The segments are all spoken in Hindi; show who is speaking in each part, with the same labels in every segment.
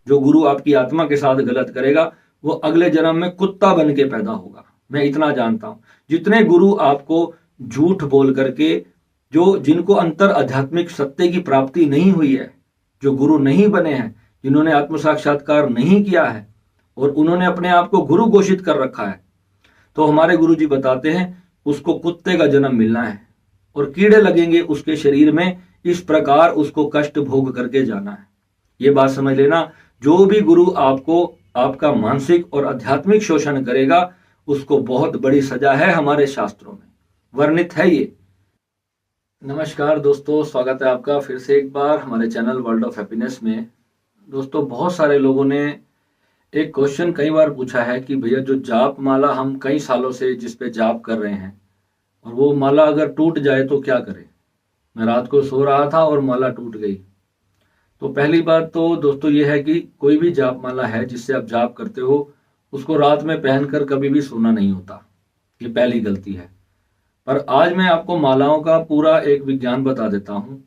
Speaker 1: जो गुरु आपकी आत्मा के साथ गलत करेगा वो अगले जन्म में कुत्ता बन के पैदा होगा। मैं इतना जानता हूं। जितने गुरु आपको झूठ बोल करके, जो जिनको अंतर आध्यात्मिक सत्य की प्राप्ति नहीं हुई है, जो गुरु नहीं बने हैं, जिन्होंने आत्म साक्षात्कार नहीं किया है और उन्होंने अपने आप को गुरु घोषित कर रखा है, तो हमारे गुरु जी बताते हैं उसको कुत्ते का जन्म मिलना है और कीड़े लगेंगे उसके शरीर में, इस प्रकार उसको कष्ट भोग करके जाना है। ये बात समझ लेना, जो भी गुरु आपको आपका मानसिक और आध्यात्मिक शोषण करेगा उसको बहुत बड़ी सजा है, हमारे शास्त्रों में वर्णित है ये। नमस्कार दोस्तों, स्वागत है आपका फिर से एक बार हमारे चैनल वर्ल्ड ऑफ हैप्पीनेस में। दोस्तों, बहुत सारे लोगों ने एक क्वेश्चन कई बार पूछा है कि भैया जो जाप माला हम कई सालों से जिस पे जाप कर रहे हैं और वो माला अगर टूट जाए तो क्या करें। मैं रात को सो रहा था और माला टूट गई। तो पहली बात तो दोस्तों ये है कि कोई भी जाप माला है जिससे आप जाप करते हो उसको रात में पहनकर कभी भी सोना नहीं होता। ये पहली गलती है। पर आज मैं आपको मालाओं का पूरा एक विज्ञान बता देता हूँ।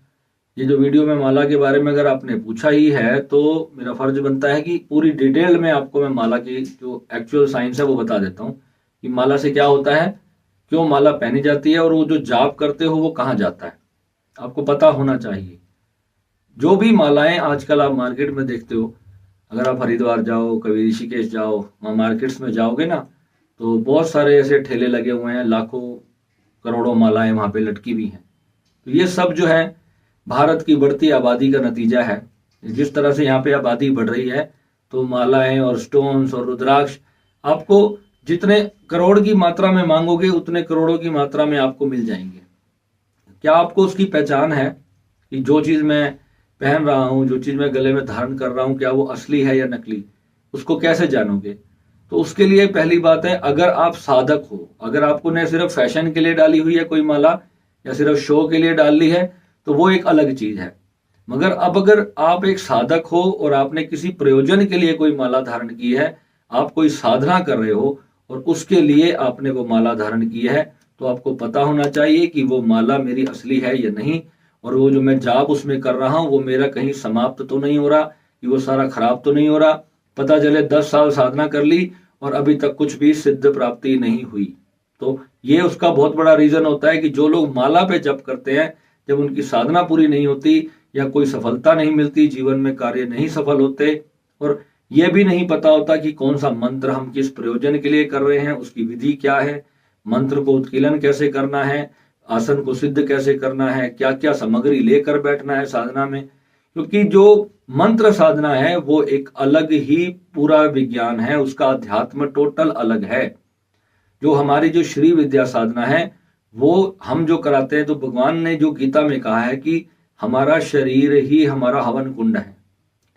Speaker 1: ये जो वीडियो में माला के बारे में अगर आपने पूछा ही है तो मेरा फर्ज बनता है कि पूरी डिटेल में आपको मैं माला की जो एक्चुअल साइंस है वो बता देता हूँ कि माला से क्या होता है, क्यों माला पहनी जाती है और वो जो जाप करते हो वो कहाँ जाता है, आपको पता होना चाहिए। जो भी मालाएं आजकल आप मार्केट में देखते हो, अगर आप हरिद्वार जाओ, कभी ऋषिकेश जाओ, वहाँ मार्केट्स में जाओगे ना तो बहुत सारे ऐसे ठेले लगे हुए हैं, लाखों करोड़ों मालाएं वहाँ पे लटकी हुई हैं। तो ये सब जो है भारत की बढ़ती आबादी का नतीजा है। जिस तरह से यहाँ पे आबादी बढ़ रही है तो मालाएं और स्टोन्स और रुद्राक्ष आपको जितने करोड़ की मात्रा में मांगोगे उतने करोड़ों की मात्रा में आपको मिल जाएंगे। क्या आपको उसकी पहचान है कि जो चीज मैं पहन रहा हूँ, जो चीज मैं गले में धारण कर रहा हूँ, क्या वो असली है या नकली? उसको कैसे जानोगे? तो उसके लिए पहली बात है, अगर आप साधक हो, अगर आपको ने सिर्फ फैशन के लिए डाली हुई है कोई माला या सिर्फ शो के लिए डाल ली है तो वो एक अलग चीज है। मगर अब अगर आप एक साधक हो और आपने किसी प्रयोजन के लिए कोई माला धारण की है, आप कोई साधना कर रहे हो और उसके लिए आपने वो माला धारण की है, तो आपको पता होना चाहिए कि वो माला मेरी असली है या नहीं, और वो जो मैं जाप उसमें कर रहा हूं वो मेरा कहीं समाप्त तो नहीं हो रहा, कि वो सारा खराब तो नहीं हो रहा। पता चले 10 साल साधना कर ली और अभी तक कुछ भी सिद्ध प्राप्ति नहीं हुई, तो ये उसका बहुत बड़ा रीजन होता है कि जो लोग माला पे जप करते हैं, जब उनकी साधना पूरी नहीं होती या कोई सफलता नहीं मिलती, जीवन में कार्य नहीं सफल होते और यह भी नहीं पता होता कि कौन सा मंत्र हम किस प्रयोजन के लिए कर रहे हैं, उसकी विधि क्या है, मंत्र को उत्कीलन कैसे करना है, आसन को सिद्ध कैसे करना है, क्या क्या सामग्री लेकर बैठना है साधना में। क्योंकि जो मंत्र साधना है वो एक अलग ही पूरा विज्ञान है, उसका अध्यात्म टोटल अलग है। जो हमारी जो श्री विद्या साधना है वो हम जो कराते हैं, तो भगवान ने जो गीता में कहा है कि हमारा शरीर ही हमारा हवन कुंड है,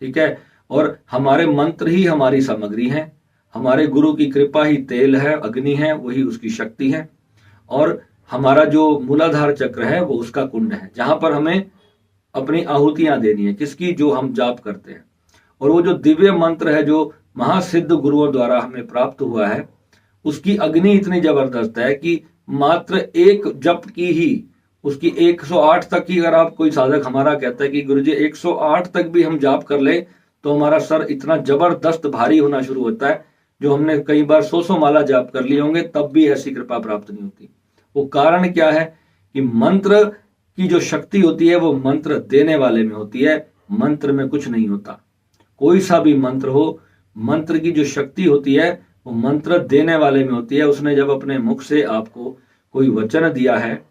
Speaker 1: ठीक है, और हमारे मंत्र ही हमारी सामग्री है, हमारे गुरु की कृपा ही तेल है, अग्नि है, वही उसकी शक्ति है, और हमारा जो मूलाधार चक्र है वो उसका कुंड है, जहां पर हमें अपनी आहुतियां देनी है, किसकी, जो हम जाप करते हैं। और वो जो दिव्य मंत्र है जो महासिद्ध गुरुओं द्वारा हमें प्राप्त हुआ है, उसकी अग्नि इतनी जबरदस्त है कि मात्र एक जप की ही उसकी 108 तक की, अगर आप कोई साधक हमारा कहता है कि गुरुजी 108 तक भी हम जाप कर ले तो हमारा सर इतना जबरदस्त भारी होना शुरू होता है, जो हमने कई बार 100 माला जाप कर लिए होंगे तब भी ऐसी कृपा प्राप्त नहीं होती। वो कारण क्या है कि मंत्र की जो शक्ति होती है वो मंत्र देने वाले में होती है, मंत्र में कुछ नहीं होता। कोई सा भी मंत्र हो, मंत्र की जो शक्ति होती है वो मंत्र देने वाले में होती है। उसने जब अपने मुख से आपको कोई वचन दिया है,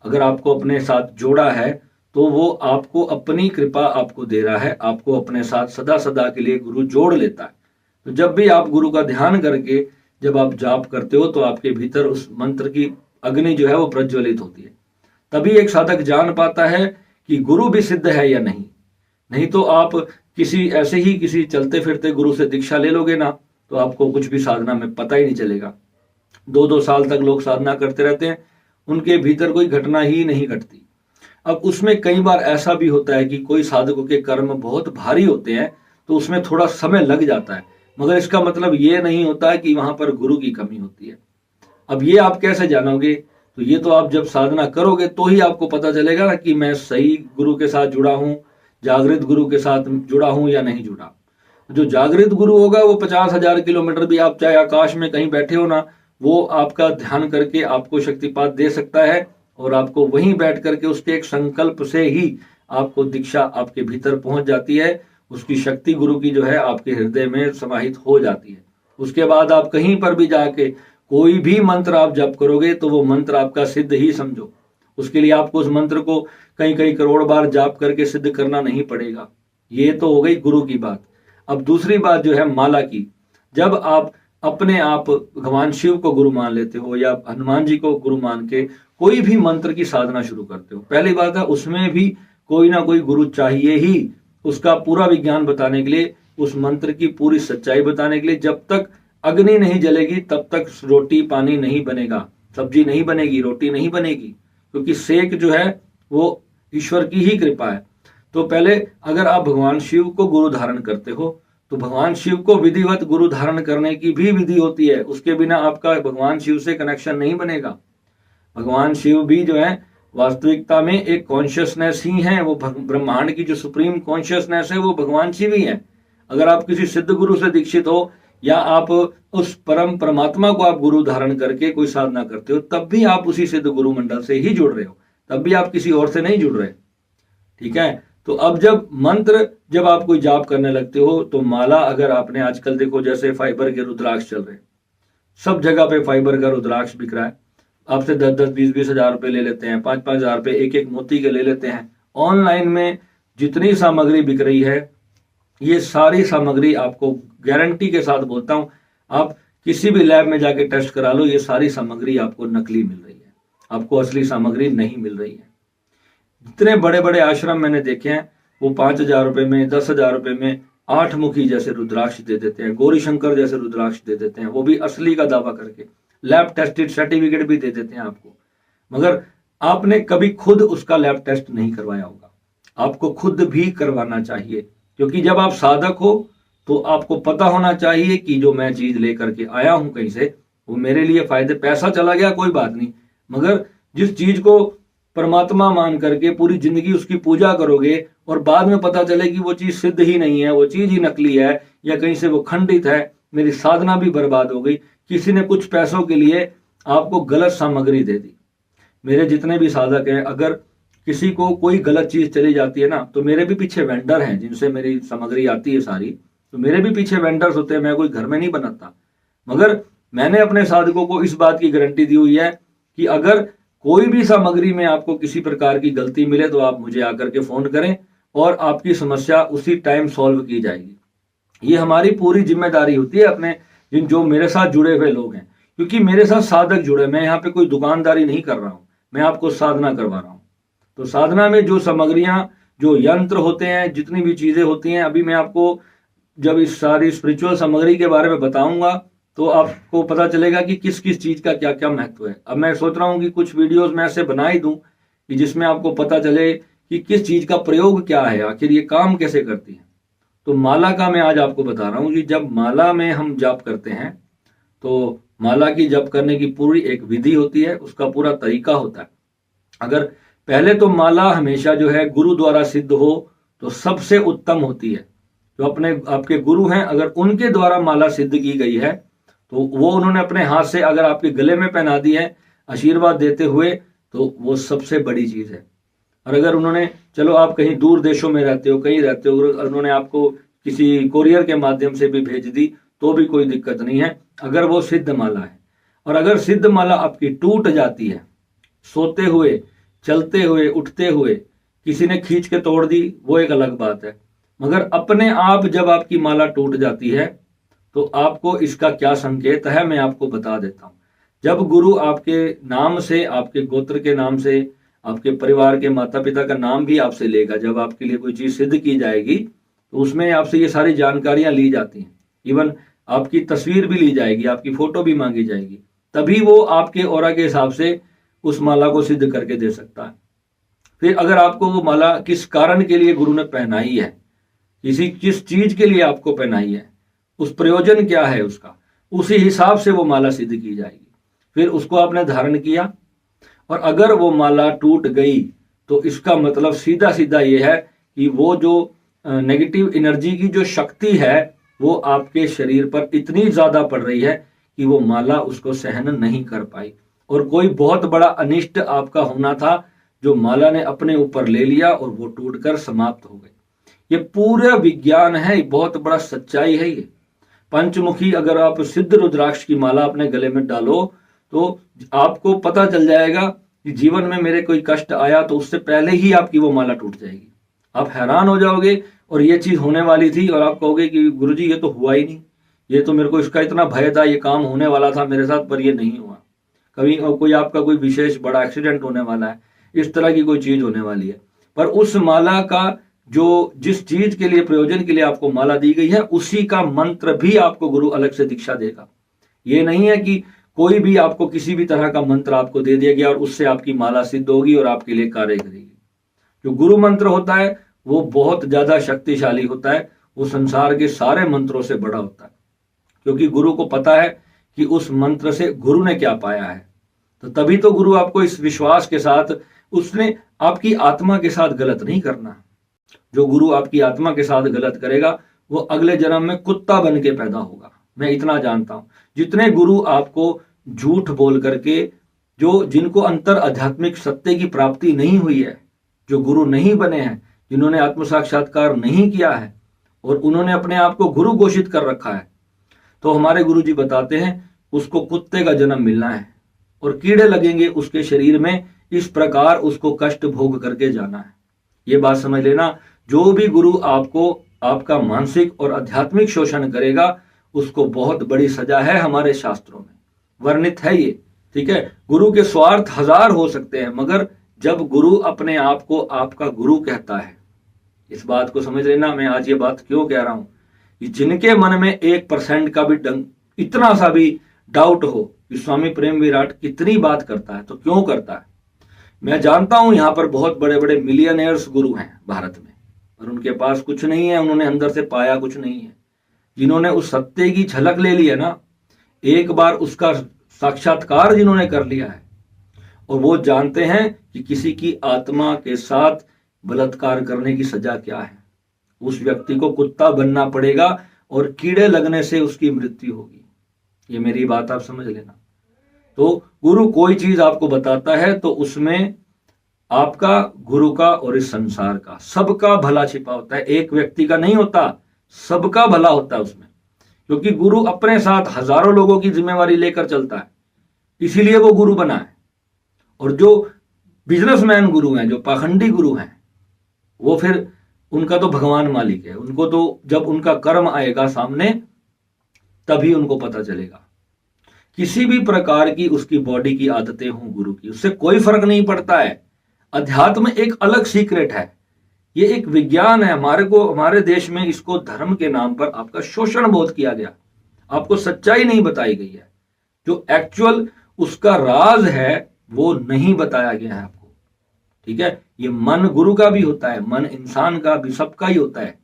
Speaker 1: अगर आपको अपने साथ जोड़ा है, तो वो आपको अपनी कृपा आपको दे रहा है, आपको अपने साथ सदा सदा के लिए गुरु जोड़ लेता है। तो जब भी आप गुरु का ध्यान करके जब आप जाप करते हो तो आपके भीतर उस मंत्र की अग्नि जो है वो प्रज्वलित होती है। तभी एक साधक जान पाता है कि गुरु भी सिद्ध है या नहीं। नहीं तो आप किसी ऐसे ही किसी चलते फिरते गुरु से दीक्षा ले लोगे ना तो आपको कुछ भी साधना में पता ही नहीं चलेगा। 2-2 साल तक लोग साधना करते रहते हैं, उनके भीतर कोई घटना ही नहीं घटती। अब उसमें कई बार ऐसा भी होता है कि कोई साधकों के कर्म बहुत भारी होते हैं तो उसमें थोड़ा समय लग जाता है, मगर इसका मतलब ये नहीं होता है कि वहां पर गुरु की कमी होती है। अब ये आप कैसे जानोगे? तो ये तो आप जब साधना करोगे तो ही आपको पता चलेगा ना कि मैं सही गुरु के साथ जुड़ा हूं, जागृत गुरु के साथ जुड़ा हूं या नहीं जुड़ा। जो जागृत गुरु होगा वो 50,000 किलोमीटर भी आप चाहे आकाश में कहीं बैठे हो ना, वो आपका ध्यान करके आपको शक्तिपात दे सकता है और आपको वहीं बैठ करके उसके एक संकल्प से ही आपको दीक्षा आपके भीतर पहुंच जाती है। उसकी शक्ति गुरु की जो है आपके हृदय में समाहित हो जाती है। उसके बाद आप कहीं पर भी जाके कोई भी मंत्र आप जप करोगे तो वो मंत्र आपका सिद्ध ही समझो। उसके लिए आपको उस मंत्र को कई कई करोड़ बार जाप करके सिद्ध करना नहीं पड़ेगा। ये तो हो गई गुरु की बात। अब दूसरी बात जो है माला की। जब आप अपने आप भगवान शिव को गुरु मान लेते हो या हनुमान जी को गुरु मान के कोई भी मंत्र की साधना शुरू करते हो, पहली बात है उसमें भी कोई ना कोई गुरु चाहिए ही, उसका पूरा विज्ञान बताने के लिए, उस मंत्र की पूरी सच्चाई बताने के लिए। जब तक अग्नि नहीं जलेगी तब तक रोटी पानी नहीं बनेगा, सब्जी नहीं बनेगी, रोटी नहीं बनेगी, क्योंकि सेक जो है वो ईश्वर की ही कृपा है। तो पहले अगर आप भगवान शिव को गुरु धारण करते हो तो भगवान शिव को विधिवत गुरु धारण करने की भी विधि होती है। उसके बिना आपका भगवान शिव से कनेक्शन नहीं बनेगा। भगवान शिव भी जो है वास्तविकता में एक कॉन्शियसनेस ही है। वो ब्रह्मांड की जो सुप्रीम कॉन्शियसनेस है वो भगवान शिव ही है। अगर आप किसी सिद्ध गुरु से दीक्षित हो या आप उस परम परमात्मा को आप गुरु धारण करके कोई साधना करते हो, तब भी आप उसी सिद्ध गुरु मंडल से ही जुड़ रहे हो, तब भी आप किसी और से नहीं जुड़ रहे। ठीक है। तो अब जब आप कोई जाप करने लगते हो तो माला, अगर आपने आजकल देखो जैसे फाइबर के रुद्राक्ष चल रहे, सब जगह पे फाइबर का रुद्राक्ष बिक रहा है। आपसे 10-10, 20-20 हजार रुपए ले लेते हैं, 5-5 हजार रुपए एक मोती के ले लेते हैं। ऑनलाइन में जितनी सामग्री बिक रही है, ये सारी सामग्री आपको गारंटी के साथ बोलता हूं, आप किसी भी लैब में जाके टेस्ट करा लो, ये सारी सामग्री आपको नकली मिल रही है, आपको असली सामग्री नहीं मिल रही है। जितने बड़े बड़े आश्रम मैंने देखे हैं वो 5,000 रुपए में, 10,000 रुपए में 8 मुखी जैसे रुद्राक्ष दे देते हैं, गौरी शंकर जैसे रुद्राक्ष दे देते हैं, वो भी असली का दावा करके, लैब टेस्टेड सर्टिफिकेट भी दे देते हैं आपको। मगर आपने कभी खुद उसका लैब टेस्ट नहीं करवाया होगा। आपको खुद भी करवाना चाहिए, क्योंकि जब आप साधक हो तो आपको पता होना चाहिए कि जो मैं चीज लेकर के आया हूं कहीं से, वो मेरे लिए फायदे, पैसा चला गया कोई बात नहीं, मगर जिस चीज को परमात्मा मान करके पूरी जिंदगी उसकी पूजा करोगे और बाद में पता चले कि वो चीज सिद्ध ही नहीं है, वो चीज ही नकली है या कहीं से वो खंडित है, मेरी साधना भी बर्बाद हो गई, किसी ने कुछ पैसों के लिए आपको गलत सामग्री दे दी। मेरे जितने भी साधक हैं, अगर किसी को कोई गलत चीज चली जाती है ना, तो मेरे भी पीछे वेंडर हैं जिनसे मेरी सामग्री आती है सारी, तो मेरे भी पीछे वेंडर्स होते हैं, मैं कोई घर में नहीं बनाता। मगर मैंने अपने साधकों को इस बात की गारंटी दी हुई है कि अगर कोई भी सामग्री में आपको किसी प्रकार की गलती मिले तो आप मुझे आकर के फोन करें और आपकी समस्या उसी टाइम सॉल्व की जाएगी। ये हमारी पूरी जिम्मेदारी होती है अपने जो मेरे साथ जुड़े हुए लोग हैं, क्योंकि मेरे साथ साधक जुड़े, मैं यहाँ पे कोई दुकानदारी नहीं कर रहा हूँ, मैं आपको साधना करवा रहा हूँ। तो साधना में जो सामग्रियां, जो यंत्र होते हैं, जितनी भी चीजें होती हैं, अभी मैं आपको जब इस सारी स्पिरिचुअल सामग्री के बारे में बताऊंगा तो आपको पता चलेगा कि किस किस चीज का क्या क्या महत्व है। अब मैं सोच रहा हूँ कि कुछ वीडियोस मैं ऐसे बना ही दूं कि जिसमें आपको पता चले कि किस चीज का प्रयोग क्या है, आखिर ये काम कैसे करती है। तो माला का मैं आज आपको बता रहा हूँ कि जब माला में हम जाप करते हैं तो माला की जप करने की पूरी एक विधि होती है, उसका पूरा तरीका होता है। अगर पहले तो माला हमेशा जो है गुरु द्वारा सिद्ध हो तो सबसे उत्तम होती है। जो अपने आपके गुरु हैं, अगर उनके द्वारा माला सिद्ध की गई है तो वो उन्होंने अपने हाथ से अगर आपके गले में पहना दी है आशीर्वाद देते हुए, तो वो सबसे बड़ी चीज है। और अगर उन्होंने, चलो आप कहीं दूर देशों में रहते हो, कहीं रहते हो, उन्होंने आपको किसी कोरियर के माध्यम से भी भेज दी तो भी कोई दिक्कत नहीं है, अगर वो सिद्ध माला है। और अगर सिद्ध माला आपकी टूट जाती है, सोते हुए, चलते हुए, उठते हुए किसी ने खींच के तोड़ दी, वो एक अलग बात है। मगर अपने आप जब आपकी माला टूट जाती है तो आपको इसका क्या संकेत है मैं आपको बता देता हूं। जब गुरु आपके नाम से, आपके गोत्र के नाम से, आपके परिवार के माता पिता का नाम भी आपसे लेगा, जब आपके लिए कोई चीज सिद्ध की जाएगी तो उसमें आपसे ये सारी जानकारियां ली जाती हैं, इवन आपकी तस्वीर भी ली जाएगी, आपकी फोटो भी मांगी जाएगी, तभी वो आपके ऑरा के हिसाब से उस माला को सिद्ध करके दे सकता है। फिर अगर आपको वो माला किस कारण के लिए गुरु ने पहनाई है, किस चीज के लिए आपको पहनाई है, उस प्रयोजन क्या है उसका, उसी हिसाब से वो माला सिद्ध की जाएगी। फिर उसको आपने धारण किया और अगर वो माला टूट गई तो इसका मतलब सीधा सीधा ये है कि वो जो नेगेटिव एनर्जी की जो शक्ति है वो आपके शरीर पर इतनी ज्यादा पड़ रही है कि वो माला उसको सहन नहीं कर पाई, और कोई बहुत बड़ा अनिष्ट आपका होना था जो माला ने अपने ऊपर ले लिया और वो टूटकर समाप्त हो गई। ये पूरा विज्ञान है, बहुत बड़ा सच्चाई है ये। पंचमुखी अगर आप सिद्ध रुद्राक्ष की माला अपने गले में डालो तो आपको पता चल जाएगा कि जीवन में मेरे कोई कष्ट आया तो उससे पहले ही आपकी वो माला टूट जाएगी। आप हैरान हो जाओगे और ये चीज होने वाली थी और आप कहोगे कि गुरुजी ये तो हुआ ही नहीं, ये तो मेरे को इसका इतना भय था, ये काम होने वाला था मेरे साथ पर ये नहीं हुआ। कभी कोई आपका कोई विशेष बड़ा एक्सीडेंट होने वाला है, इस तरह की कोई चीज होने वाली है, पर उस माला का जो जिस चीज के लिए प्रयोजन के लिए आपको माला दी गई है उसी का मंत्र भी आपको गुरु अलग से दीक्षा देगा। ये नहीं है कि कोई भी आपको किसी भी तरह का मंत्र आपको दे दिया गया और उससे आपकी माला सिद्ध होगी और आपके लिए कार्य करेगी। जो गुरु मंत्र होता है वो बहुत ज्यादा शक्तिशाली होता है, वो संसार के सारे मंत्रों से बड़ा होता है, क्योंकि गुरु को पता है कि उस मंत्र से गुरु ने क्या पाया है। तो तभी तो गुरु आपको इस विश्वास के साथ, उसने आपकी आत्मा के साथ गलत नहीं करना। जो गुरु आपकी आत्मा के साथ गलत करेगा वो अगले जन्म में कुत्ता बन के पैदा होगा। मैं इतना जानता हूं, जितने गुरु आपको झूठ बोल करके, जो जिनको अंतर आध्यात्मिक सत्य की प्राप्ति नहीं हुई है, जो गुरु नहीं बने हैं, जिन्होंने आत्म साक्षात्कार नहीं किया है और उन्होंने अपने आप को गुरु घोषित कर रखा है, तो हमारे गुरु जी बताते हैं उसको कुत्ते का जन्म मिलना है और कीड़े लगेंगे उसके शरीर में, इस प्रकार उसको कष्ट भोग करके जाना है। ये बात समझ लेना, जो भी गुरु आपको आपका मानसिक और आध्यात्मिक शोषण करेगा उसको बहुत बड़ी सजा है, हमारे शास्त्रों में वर्णित है ये। ठीक है, गुरु के स्वार्थ हजार हो सकते हैं, मगर जब गुरु अपने आप को आपका गुरु कहता है, इस बात को समझ लेना। मैं आज ये बात क्यों कह रहा हूं कि जिनके मन में 1% का भी इतना सा भी डाउट हो कि स्वामी प्रेम विराट कितनी बात करता है, तो क्यों करता है। मैं जानता हूं यहां पर बहुत बड़े बड़े मिलियनेयर्स गुरु हैं भारत में, और उनके पास कुछ नहीं है, उन्होंने अंदर से पाया कुछ नहीं है। जिन्होंने उस सत्य की झलक ले ली है ना, एक बार उसका साक्षात्कार जिन्होंने कर लिया है, और वो जानते हैं कि किसी की आत्मा के साथ बलात्कार करने की सजा क्या है। उस व्यक्ति को कुत्ता बनना पड़ेगा और कीड़े लगने से उसकी मृत्यु होगी। ये मेरी बात आप समझ लेना। तो गुरु कोई चीज आपको बताता है तो उसमें आपका, गुरु का और इस संसार का सबका भला छिपा होता है, एक व्यक्ति का नहीं होता, सबका भला होता है उसमें, क्योंकि गुरु अपने साथ हजारों लोगों की जिम्मेवारी लेकर चलता है, इसीलिए वो गुरु बना है। और जो बिजनेसमैन गुरु हैं, जो पाखंडी गुरु हैं, वो फिर उनका तो भगवान मालिक है, उनको तो जब उनका कर्म आएगा सामने तभी उनको पता चलेगा। किसी भी प्रकार की उसकी बॉडी की आदतें हों गुरु की, उससे कोई फर्क नहीं पड़ता है। अध्यात्म एक अलग सीक्रेट है, ये एक विज्ञान है। हमारे देश में इसको धर्म के नाम पर आपका शोषण बहुत किया गया, आपको सच्चाई नहीं बताई गई है, जो एक्चुअल उसका राज है वो नहीं बताया गया है आपको। ठीक है, ये मन गुरु का भी होता है, मन इंसान का भी, सबका ही होता है।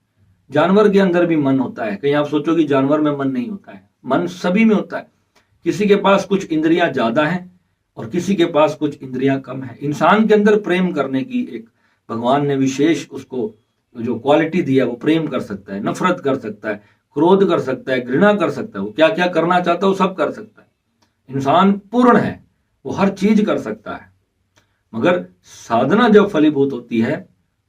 Speaker 1: जानवर के अंदर भी मन होता है, कहीं आप सोचो कि जानवर में मन नहीं होता है, मन सभी में होता है। किसी के पास कुछ इंद्रियां ज्यादा हैं और किसी के पास कुछ इंद्रियां कम है। इंसान के अंदर प्रेम करने की एक भगवान ने विशेष उसको जो क्वालिटी दिया, वो प्रेम कर सकता है, नफरत कर सकता है, क्रोध कर सकता है, घृणा कर सकता है, वो क्या क्या करना चाहता है वो सब कर सकता है। इंसान पूर्ण है, वो हर चीज कर सकता है। मगर साधना जब फलीभूत होती है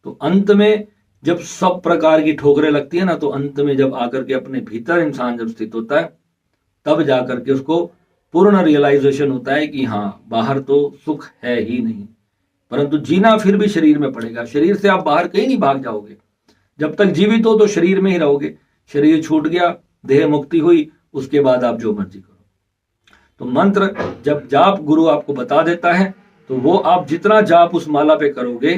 Speaker 1: तो अंत में जब सब प्रकार की ठोकरें लगती है ना, तो अंत में जब आकर के अपने भीतर इंसान जब स्थित होता है तब जाकर के उसको पूर्ण रियलाइजेशन होता है कि हाँ, बाहर तो सुख है ही नहीं, परंतु जीना फिर भी शरीर में पड़ेगा। शरीर से आप बाहर कहीं नहीं भाग जाओगे, जब तक जीवित हो तो शरीर में ही रहोगे। शरीर छूट गया, देह मुक्ति हुई, उसके बाद आप जो मर्जी करो। तो मंत्र जब जाप गुरु आपको बता देता है तो वो आप जितना जाप उस माला पे करोगे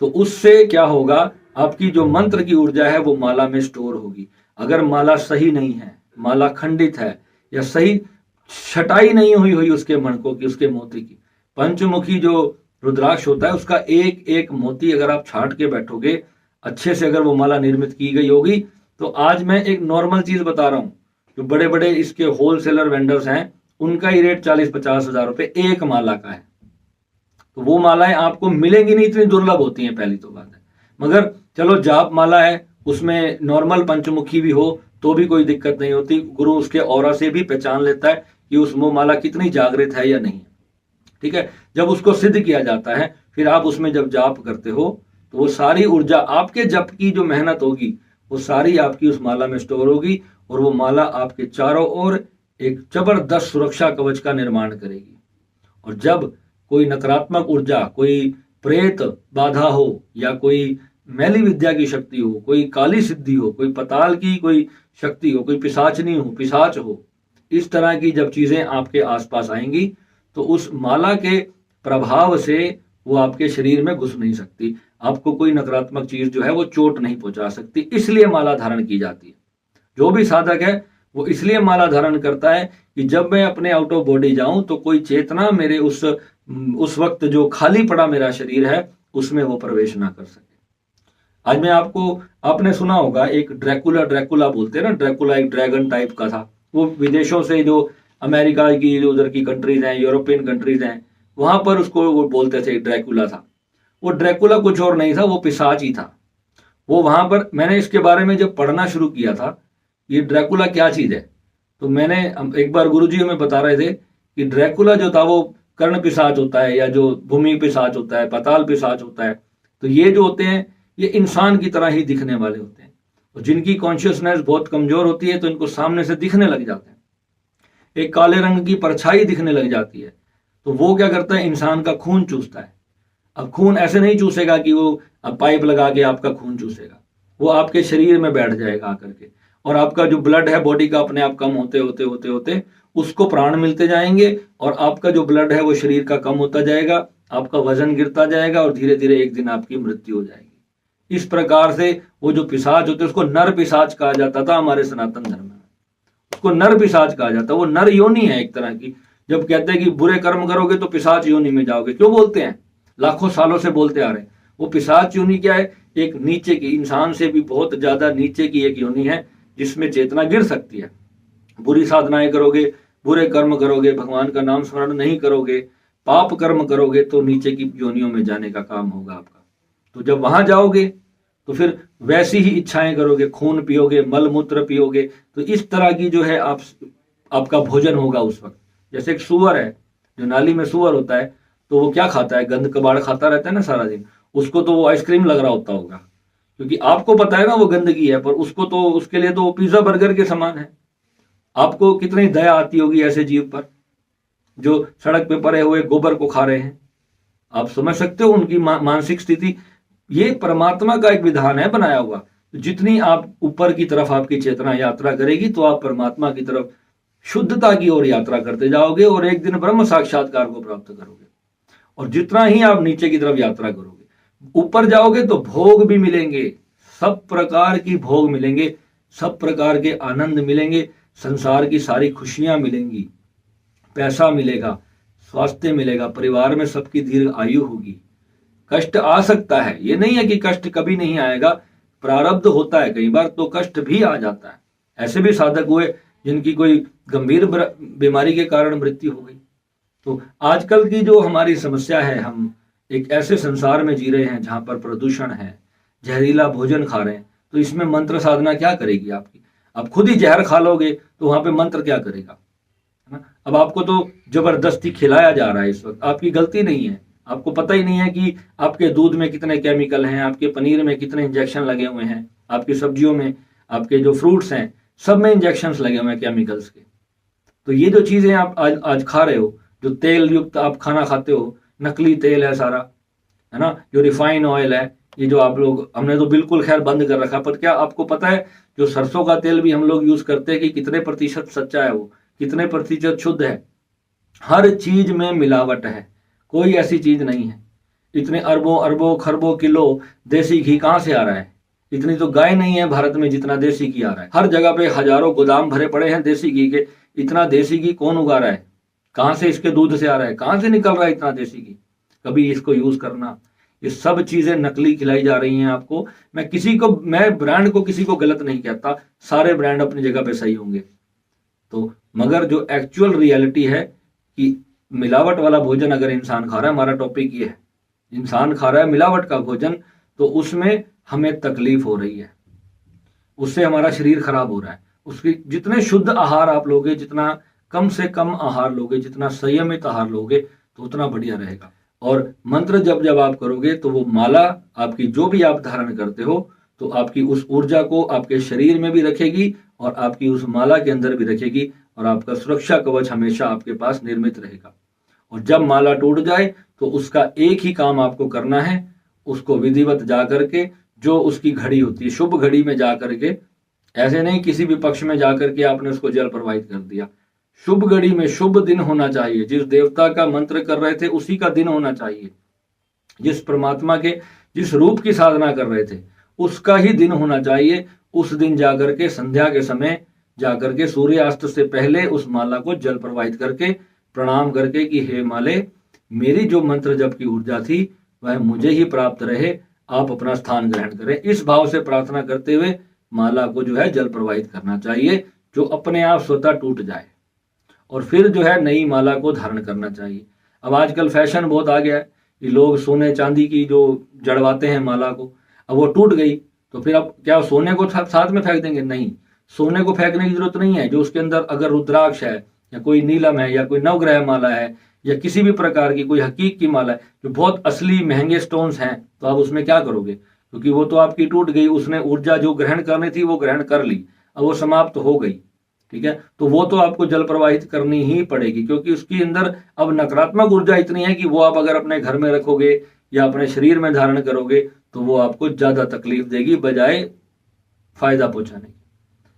Speaker 1: तो उससे क्या होगा, आपकी जो मंत्र की ऊर्जा है वो माला में स्टोर होगी। अगर माला सही नहीं है, माला खंडित है, या सही छटाई नहीं हुई उसके मणकों की, उसके मोती की, पंचमुखी जो रुद्राक्ष होता है उसका एक एक मोती अगर आप छाट के बैठोगे अच्छे से, अगर वो माला निर्मित की गई होगी, तो आज मैं एक नॉर्मल चीज बता रहा हूं, जो बड़े बड़े इसके होलसेलर वेंडर्स हैं उनका ही रेट 40-50 हजार रुपए एक माला का है। तो वो मालाएं आपको मिलेंगी नहीं, इतनी दुर्लभ होती हैं, पहली तो बात है। मगर चलो जाप माला है, उसमें नॉर्मल पंचमुखी भी हो तो भी कोई दिक्कत नहीं होती। गुरु उसके ऑरा से भी पहचान लेता है कि उस वो माला कितनी जागृत है या नहीं। ठीक है, जब उसको सिद्ध किया जाता है, फिर आप उसमें जब जाप करते हो तो वो सारी ऊर्जा आपके जप की जो मेहनत होगी वो सारी आपकी उस माला में स्टोर होगी, और वो माला आपके चारों ओर एक जबरदस्त सुरक्षा कवच का निर्माण करेगी। और जब कोई नकारात्मक ऊर्जा, कोई प्रेत बाधा हो, या कोई मैली विद्या की शक्ति हो, कोई काली सिद्धि हो, कोई पताल की कोई शक्ति हो, कोई पिशाचनी हो, पिशाच हो, इस तरह की जब चीजें आपके आसपास आएंगी तो उस माला के प्रभाव से वो आपके शरीर में घुस नहीं सकती, आपको कोई नकारात्मक चीज जो है वो चोट नहीं पहुंचा सकती। इसलिए माला धारण की जाती है। जो भी साधक है वो इसलिए माला धारण करता है कि जब मैं अपने आउट ऑफ बॉडी जाऊं तो कोई चेतना मेरे उस वक्त जो खाली पड़ा मेरा शरीर है उसमें वो प्रवेश ना कर सके। आज मैं आपने सुना होगा एक ड्रैकुला बोलते हैं ना, ड्रैकुला एक ड्रैगन टाइप का था। वो विदेशों से जो अमेरिका की जो उधर की कंट्रीज हैं, यूरोपियन कंट्रीज हैं, वहां पर उसको वो बोलते थे ड्रैकुला था। वो ड्रैकुला कुछ और नहीं था, वो पिशाच ही था। वो वहां पर मैंने इसके बारे में जब पढ़ना शुरू किया था, ये ड्रैकुला क्या चीज है, तो मैंने एक बार गुरुजी हमें बता रहे थे कि ड्रैकुला जो था वो कर्ण पिशाच होता है, या जो भूमि पिशाच होता है, पाताल पिशाच होता है। तो ये जो होते हैं ये इंसान की तरह ही दिखने वाले होते हैं, और जिनकी कॉन्शियसनेस बहुत कमजोर होती है तो इनको सामने से दिखने लग जाते हैं, एक काले रंग की परछाई दिखने लग जाती है। तो वो क्या करता है, इंसान का खून चूसता है। अब खून ऐसे नहीं चूसेगा कि वो अब पाइप लगा के आपका खून चूसेगा, वो आपके शरीर में बैठ जाएगा आकर के, और आपका जो ब्लड है बॉडी का अपने आप कम होते होते होते होते उसको प्राण मिलते जाएंगे, और आपका जो ब्लड है वो शरीर का कम होता जाएगा, आपका वजन गिरता जाएगा, और धीरे धीरे एक दिन आपकी मृत्यु हो जाएगी। इस प्रकार से वो जो पिशाच होते हैं उसको नर पिशाच कहा जाता था हमारे सनातन धर्म में, उसको नर पिशाच कहा जाता है। वो नर योनि है एक तरह की। जब कहते हैं कि बुरे कर्म करोगे तो पिशाच योनि में जाओगे, क्यों बोलते हैं, लाखों सालों से बोलते आ रहे हैं। वो पिशाच योनि क्या है, एक नीचे की, इंसान से भी बहुत ज्यादा नीचे की एक योनि है जिसमें चेतना गिर सकती है। बुरी साधनाएं करोगे, बुरे कर्म करोगे, भगवान का नाम स्मरण नहीं करोगे, पाप कर्म करोगे तो नीचे की योनियों में जाने का काम होगा आपका। तो जब वहां जाओगे तो फिर वैसी ही इच्छाएं करोगे, खून पियोगे, मल मूत्र पियोगे। तो इस तरह की जो है आपका भोजन होगा उस वक्त। जैसे एक सुअर है, जो नाली में सुअर होता है तो वो क्या खाता है, गंद कबाड़ खाता रहता है ना सारा दिन। उसको तो वो आइसक्रीम लग रहा होता होगा, क्योंकि आपको पता है ना वो गंदगी है, पर उसको तो, उसके लिए तो वो पिज्जा बर्गर के समान है। आपको कितनी दया आती होगी ऐसे जीव पर जो सड़क पे पड़े हुए गोबर को खा रहे हैं। आप समझ सकते हो उनकी मानसिक स्थिति। ये परमात्मा का एक विधान है बनाया हुआ। जितनी आप ऊपर की तरफ आपकी चेतना यात्रा करेगी तो आप परमात्मा की तरफ, शुद्धता की ओर यात्रा करते जाओगे, और एक दिन ब्रह्म साक्षात्कार को प्राप्त करोगे। और जितना ही आप नीचे की तरफ यात्रा करोगे, ऊपर जाओगे तो भोग भी मिलेंगे, सब प्रकार की भोग मिलेंगे, सब प्रकार के आनंद मिलेंगे, संसार की सारी खुशियां मिलेंगी, पैसा मिलेगा, स्वास्थ्य मिलेगा, परिवार में सबकी दीर्घ आयु होगी। कष्ट आ सकता है, ये नहीं है कि कष्ट कभी नहीं आएगा, प्रारब्ध होता है, कई बार तो कष्ट भी आ जाता है। ऐसे भी साधक हुए जिनकी कोई गंभीर बीमारी के कारण मृत्यु हो गई। तो आजकल की जो हमारी समस्या है, हम एक ऐसे संसार में जी रहे हैं जहां पर प्रदूषण है, जहरीला भोजन खा रहे हैं, तो इसमें मंत्र साधना क्या करेगी आपकी। आप खुद ही जहर खा लोगे तो वहां पे मंत्र क्या करेगा, है ना। अब आपको तो जबरदस्ती खिलाया जा रहा है इस वक्त, आपकी गलती नहीं है, आपको पता ही नहीं है कि आपके दूध में कितने केमिकल हैं, आपके पनीर में कितने इंजेक्शन लगे हुए हैं, आपकी सब्जियों में, आपके जो फ्रूट्स हैं सब में इंजेक्शन लगे हुए हैं केमिकल्स के। तो ये जो चीजें आप आज खा रहे हो, जो तेल युक्त आप खाना खाते हो, नकली तेल है सारा, है ना, जो रिफाइन ऑयल है, ये जो आप लोग, हमने तो बिल्कुल खैर बंद कर रखा, पर क्या आपको पता है जो सरसों का तेल भी हम लोग यूज करते हैं कि कितने प्रतिशत सच्चा है, वो कितने प्रतिशत शुद्ध है। हर चीज में मिलावट है, कोई ऐसी चीज नहीं है। इतने अरबों अरबों खरबों किलो देसी घी कहां से आ रहा है, इतनी तो गाय नहीं है भारत में जितना देसी घी आ रहा है। हर जगह पे हजारों गोदाम भरे पड़े हैं देसी घी के, इतना देसी घी कौन उगा रहा है, कहां से इसके दूध से आ रहा है, कहां से निकल रहा है इतना देसी घी। कभी इसको यूज करना। ये सब चीजें नकली खिलाई जा रही हैं आपको। मैं ब्रांड को किसी को गलत नहीं कहता, सारे ब्रांड अपनी जगह पे सही होंगे, तो मगर जो एक्चुअल रियलिटी है कि मिलावट वाला भोजन अगर इंसान खा रहा है, हमारा टॉपिक ये है, इंसान खा रहा है मिलावट का भोजन, तो उसमें हमें तकलीफ हो रही है, उससे हमारा शरीर खराब हो रहा है। उसकी जितने शुद्ध आहार आप लोगे, जितना कम से कम आहार लोगे, जितना संयमित आहार लोगे, तो उतना बढ़िया रहेगा। और मंत्र जब जब आप करोगे तो वो माला आपकी जो भी आप धारण करते हो तो आपकी उस ऊर्जा को आपके शरीर में भी रखेगी और आपकी उस माला के अंदर भी रखेगी और आपका सुरक्षा कवच हमेशा आपके पास निर्मित रहेगा। और जब माला टूट जाए तो उसका एक ही काम आपको करना है, उसको विधिवत जा करके जो उसकी घड़ी होती है, शुभ घड़ी में जा करके, ऐसे नहीं किसी भी पक्ष में जा करके आपने उसको जल प्रवाहित कर दिया। शुभ घड़ी में शुभ दिन होना चाहिए, जिस देवता का मंत्र कर रहे थे उसी का दिन होना चाहिए, जिस परमात्मा के जिस रूप की साधना कर रहे थे उसका ही दिन होना चाहिए। उस दिन जाकर के संध्या के समय जाकर के सूर्यास्त से पहले उस माला को जल प्रवाहित करके प्रणाम करके कि हे माले, मेरी जो मंत्र जप की ऊर्जा थी वह मुझे ही प्राप्त रहे, आप अपना स्थान ग्रहण करें। इस भाव से प्रार्थना करते हुए माला को जो है जल प्रवाहित करना चाहिए, जो अपने आप स्वतः टूट जाए, और फिर जो है नई माला को धारण करना चाहिए। अब आजकल फैशन बहुत आ गया है कि लोग सोने चांदी की जो जड़वाते हैं माला को, अब वो टूट गई तो फिर अब क्या सोने को साथ में फेंक देंगे? नहीं, सोने को फेंकने की जरूरत नहीं है। जो उसके अंदर अगर रुद्राक्ष है या कोई नीलम है या कोई नवग्रह माला है या किसी भी प्रकार की कोई हकीक की माला है जो बहुत असली महंगे स्टोन्स हैं, तो आप उसमें क्या करोगे? क्योंकि वो तो आपकी टूट गई, उसने ऊर्जा जो ग्रहण करनी थी वो ग्रहण कर ली, अब वो समाप्त हो गई। ठीक है, तो वो तो आपको जल प्रवाहित करनी ही पड़ेगी, क्योंकि उसकी अंदर अब नकारात्मक ऊर्जा इतनी है कि वो आप अगर अपने घर में रखोगे या अपने शरीर में धारण करोगे तो वो आपको ज्यादा तकलीफ देगी बजाय फायदा पहुंचाने की।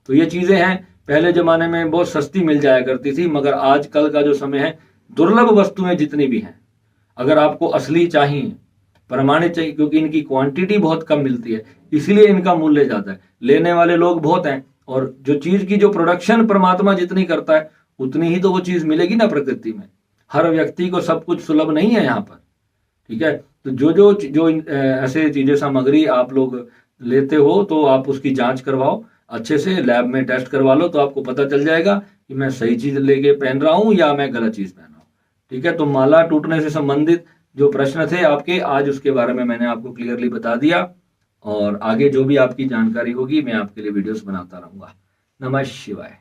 Speaker 1: तो ये चीजें हैं, पहले जमाने में बहुत सस्ती मिल जाया करती थी, मगर आजकल का जो समय है दुर्लभ वस्तुएं जितनी भी हैं, अगर आपको असली चाहिए, प्रमाणित चाहिए, क्योंकि इनकी क्वांटिटी बहुत कम मिलती है इसीलिए इनका मूल्य ज्यादा है, लेने वाले लोग बहुत हैं, और जो चीज की जो प्रोडक्शन परमात्मा जितनी करता है उतनी ही तो वो चीज मिलेगी ना प्रकृति में। हर व्यक्ति को सब कुछ सुलभ नहीं है यहाँ पर। ठीक है, तो जो ऐसे चीजें सामग्री आप लोग लेते हो तो आप उसकी जांच करवाओ, अच्छे से लैब में टेस्ट करवा लो, तो आपको पता चल जाएगा कि मैं सही चीज लेके पहन रहा हूं या मैं गलत चीज पहन रहा हूं। ठीक है, तो माला टूटने से संबंधित जो प्रश्न थे आपके, आज उसके बारे में मैंने आपको क्लियरली बता दिया, और आगे जो भी आपकी जानकारी होगी मैं आपके लिए वीडियोस बनाता रहूंगा। नमः शिवाय।